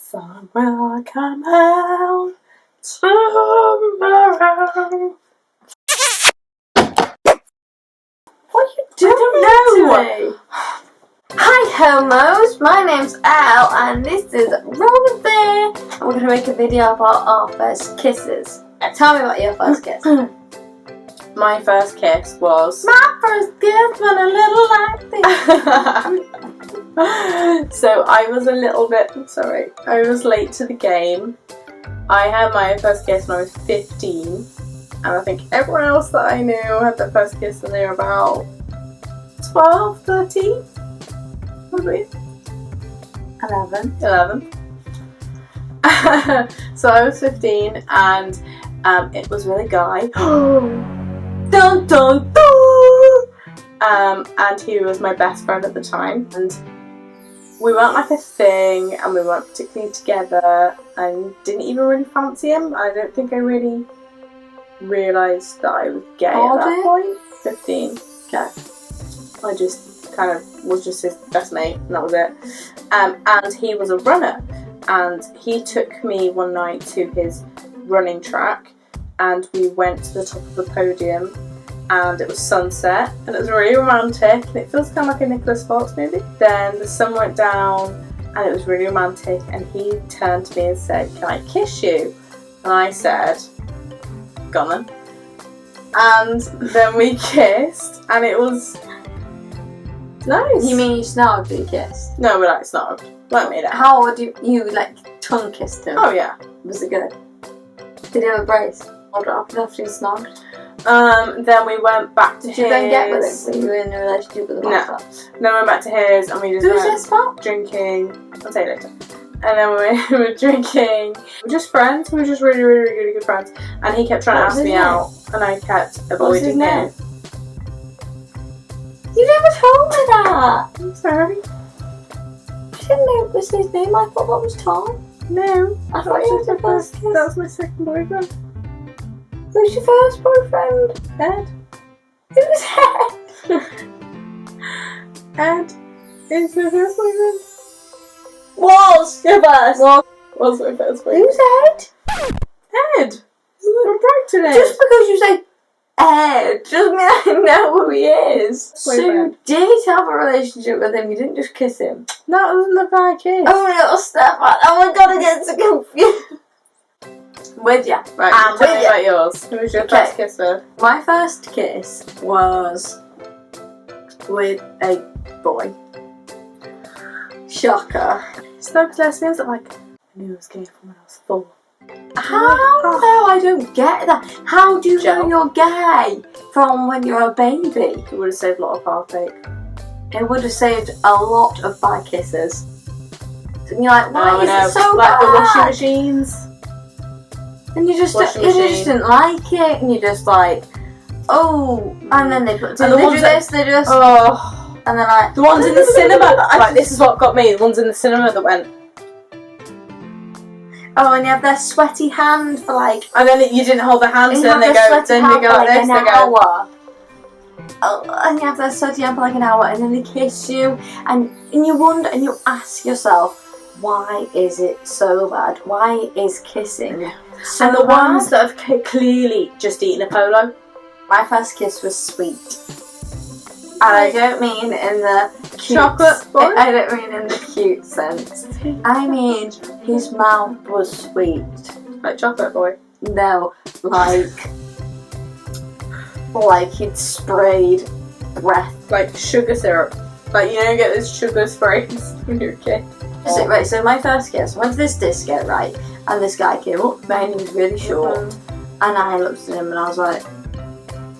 sun will come out tomorrow. What are you doing? I don't know. Hi homos, my name's Al and this is Rosie and we're going to make a video about our first kisses. Tell me about your first kiss. My first kiss was... My first kiss went a little like this. So I was a little bit... Sorry. I was late to the game. I had my first kiss when I was 15. And I think everyone else that I knew had their first kiss when they were about 12, 13. Probably 11. So I was 15 and it was with a guy. Dun dun dun! And he was my best friend at the time, and we weren't like a thing and we weren't particularly together and didn't even really fancy him. I don't think I really realised that I was gay at that point. 15. Okay. I just kind of was just his best mate and that was it. And he was a runner and he took me one night to his running track and we went to the top of the podium and it was sunset and it was really romantic and it feels kind of like a Nicholas Sparks movie. Then the sun went down and it was really romantic and he turned to me and said, "Can I kiss you?" And I said, "Go on then." And then we kissed and it was nice. You mean you snogged or you kissed? No, we like snogged. Like me. How would you like tongue kissed him? Oh yeah. Was it good? Did he have a brace? Or after you snogged? Then we went back to his. Did you then get with him? So you were in a relationship with him? No. Then we went back to his and we just Who's went this spot? drinking. I'll tell you later. And then we were drinking. We were just friends. We were just really, really, really good friends. And he kept trying to ask me out, and I kept avoiding him. You never told me that. I'm sorry. I didn't know it was his name. I thought that was Tom. No. I thought it was your first kiss. That was my second boyfriend. Who's your first boyfriend? Ed. Who's Ed? Ed is my first boyfriend. Was your first? Was my first boyfriend. Who's Ed? Ed. I'm Brighton Ed. Just because you say Ed doesn't mean I know who he is. So you did have a relationship with him, you didn't just kiss him. That wasn't a bad kiss. Oh, little step on. Oh my god, I get so confused. With ya. Right, tell me about yours. Who was your first kiss with? My first kiss was with a boy. Shocker. It's those lesbians that like, I knew I was gay from when I was 4. How? No, I don't get that. How do you know you're gay from when you're a baby? It would have saved a lot of heartache. It would have saved a lot of bad kisses. And you're like, why is it so like bad? the washing machines. And you just didn't like it, and you're just like, oh, and then they do this, oh, and then like the ones in the cinema. Like this is what got me. The ones in the cinema that went. Oh, and you have their sweaty hand for like. And then you didn't hold their hands, and they go like this. They go. Oh, and you have their sweaty hand for like an hour, and then they kiss you, and you wonder, and you ask yourself, why is it so bad? Why is kissing so and the bad? ones that have clearly just eaten a polo. My first kiss was sweet. And I don't mean in the cute chocolate boy? I don't mean in the cute sense. I mean his mouth was sweet. Like chocolate boy? No, like he'd sprayed breath. Like sugar syrup. Like you know you get those sugar sprays when you're a kid. Right, so my first kiss, went to this disco, right, and this guy came up to me and he was really short, and I looked at him and I was like,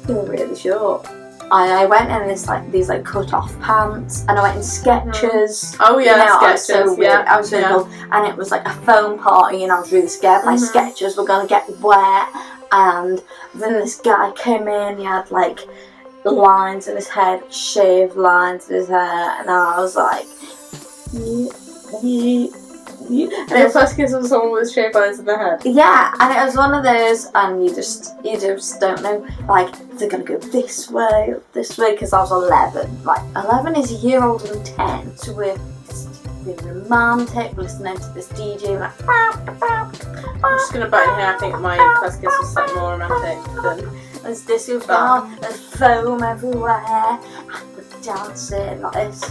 you're really short. I went in these cut off pants, and I went in Skechers. Oh yeah, Skechers. I was so weird. I was so cool, and it was like a foam party, and I was really scared my Skechers were gonna get wet. And then this guy came in, he had like lines in his head, shaved lines in his hair, and I was like, And your first kiss was someone with shaved lines in their head? Yeah, and it was one of those, and you just don't know, like, they're going to go this way, because I was 11. Like, 11 is a year older than 10, so we're being romantic, listening to this DJ like. I'm just gonna butt in here. I think my first kiss was slightly more romantic than. There's disco ball, there's foam everywhere, and we're dancing like this.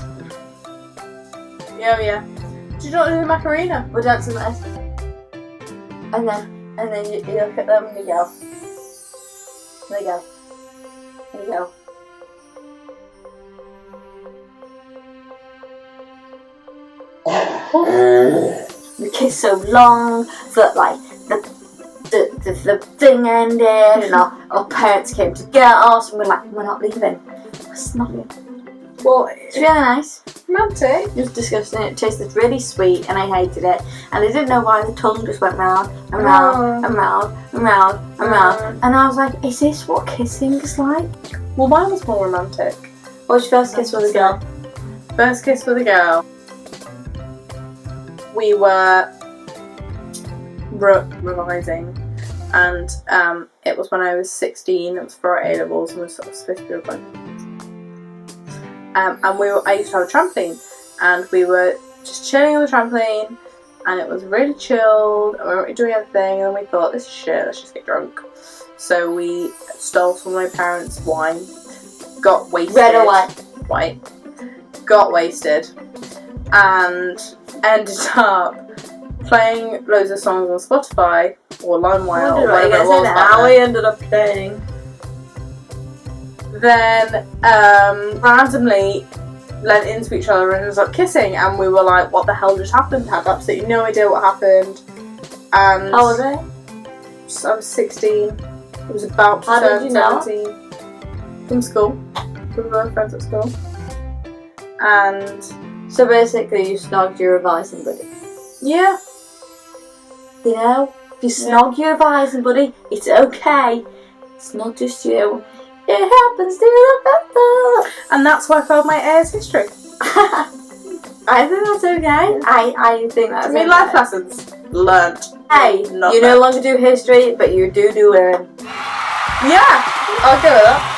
Yeah, yeah. Did you not do the Macarena? We're dancing like this. And then you look at them and you go. There you go. There you go. We kissed so long that like the thing ended and our parents came to get us and we're like, we're not leaving. We're snuggling. Well, it's really nice. Romantic. It was disgusting. It tasted really sweet and I hated it. And I didn't know why the tongue just went round and round and round and round and round. And I was like, is this what kissing is like? Well, mine was more romantic. What was your first kiss with a girl? First kiss with a girl. We were revising, and it was when I was 16. It was for our A-levels, and we were sort of supposed to be revising. And I used to have a trampoline, and we were just chilling on the trampoline, and it was really chilled, and we weren't doing anything, and we thought, this is shit, let's just get drunk. So we stole some of my parents' wine, got wasted. Red or white? White. Got wasted, and ended up playing loads of songs on Spotify or LimeWire or whatever it was. How we ended up playing. Then randomly lent into each other and was like kissing, and we were like, what the hell just happened? Had absolutely no idea what happened. And how was it? I was 16. It was about to turn 17. From school. We were friends at school. And so basically you snogged your revising buddy. Yeah. You know, if you snog your revising buddy, it's okay. It's not just you. It happens to the best. And that's why I failed my AS history. I think that's okay. I think that's okay. Life lessons learnt. Hey, you no longer do history, but you do learn. Yeah, I'll go with that.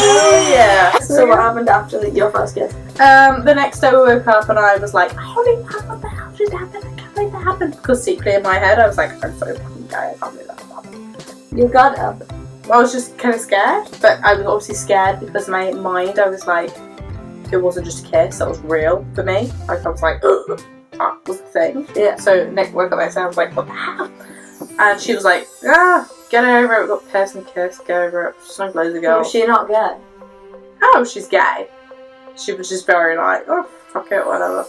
Oh yeah. So what happened after your first kiss? The next day we woke up and I was like, holy fuck, what the hell just happened? I can't believe that happened. Because secretly in my head I was like, I'm so fucking gay, I can't believe that happened. You got up. I was just kind of scared, but I was obviously scared because in my mind I was like, it wasn't just a kiss, that was real for me. Like I was like, ugh, that was the thing. Yeah. So Nick woke up next day and I was like, what the hell? And she was like, get over it, we got pissed and kissed, get over it. She's like loads of girls. Was she not gay? Oh, she's gay. She was just very like, oh, fuck it, whatever.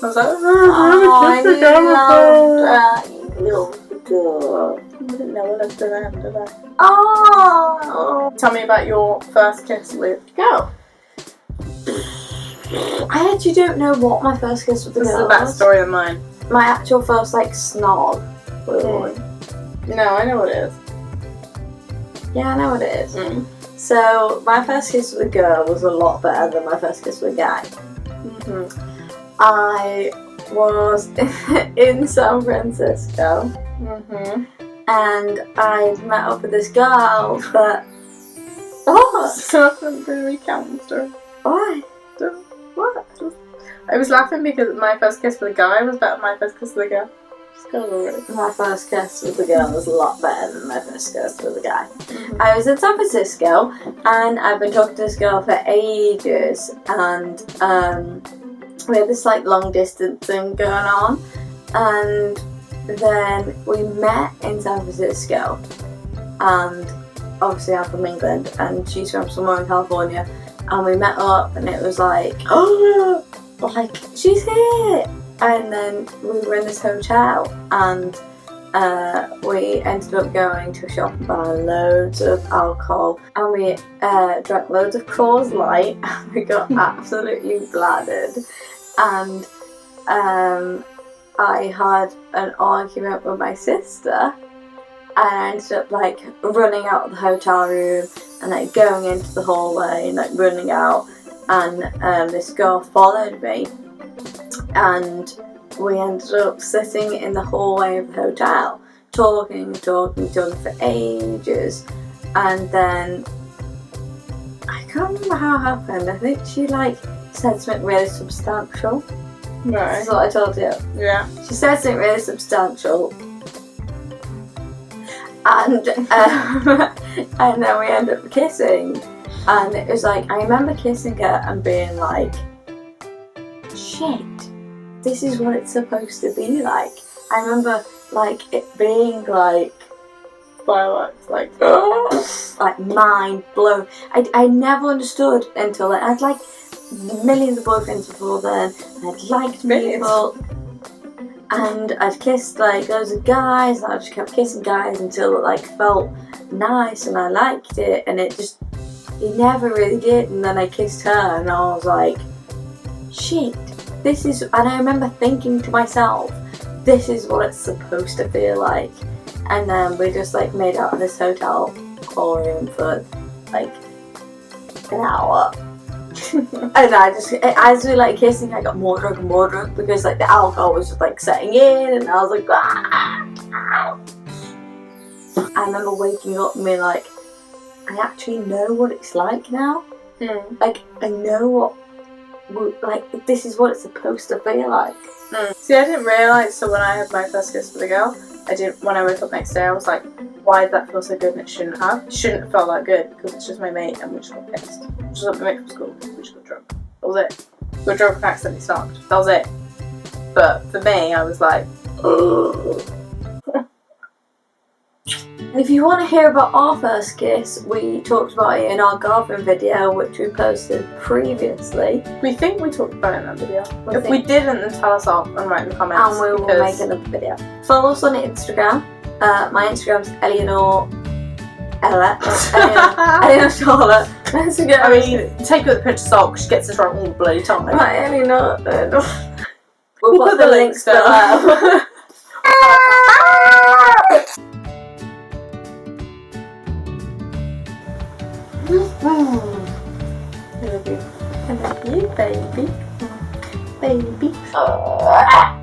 I was like, you loved the girl. I didn't know what I was doing, did I? Oh. Tell me about your first kiss with a girl. I actually don't know what my first kiss with a girl was. This is a better story than mine. My actual first snog. No, I know what it is. Yeah, I know what it is. Mm. So, my first kiss with a girl was a lot better than my first kiss with a guy. Mm-hmm. I was in San Francisco. Mm-hmm. And I met up with this girl that... What? So I'm going to recount the story. Why? What? I was laughing because my first kiss with a guy was better than my first kiss with a girl. My first kiss with a girl was a lot better than my first kiss with a guy. Mm-hmm. I was in San Francisco and I've been talking to this girl for ages, and we had this long distance thing going on, and then we met in San Francisco, and obviously I'm from England and she's from somewhere in California, and we met up and it was like, oh, like she's here. And then we were in this hotel and we ended up going to a shop and buying loads of alcohol, and we drank loads of Coors Light and we got absolutely bladdered, and I had an argument with my sister and I ended up running out of the hotel room and going into the hallway and running out, and this girl followed me. And we ended up sitting in the hallway of the hotel, talking for ages. And then, I can't remember how it happened. I think she said something really substantial. Right. This is what I told you. Yeah. She said something really substantial. And and then we ended up kissing. And it was like, I remember kissing her and being like, shit, this is what it's supposed to be like. I remember like it being like Fireworks, like like mind blown. I never understood until then. I'd like millions of boyfriends before then. I'd liked people, and I'd kissed like loads of guys. And I just kept kissing guys until it like felt nice and I liked it. And it never really did. And then I kissed her, and I was like, shit, this is. And I remember thinking to myself, this is what it's supposed to feel like. And then we just like made out in this hotel room for like an hour. And I just, as we like kissing, I got more drunk because like the alcohol was just like setting in, and I was like, ah. I remember waking up and being like, I actually know what it's like now. Like I know like this is what it's supposed to feel like. See, I didn't realise, so when I had my first kiss with a girl, when I woke up next day, I was like, why did that feel so good and it shouldn't have? It shouldn't have felt that good, because it's just my mate and we just got pissed. Just like my mate from school, we just got drunk. That was it. We got drunk and accidentally stopped. That was it. But for me, I was like, ugh. If you want to hear about our first kiss, we talked about it in our girlfriend video, which we posted previously. We think we talked about it in that video. If we didn't, then tell us off and write in the comments. And we will make another video. Follow us on Instagram. My Instagram's Eléonore. Eléonore Charlotte. I mean, take it with a pinch of salt because she gets this right all the bloody time. Right, Eléonore. We'll put the links below. I love you, baby. Baby.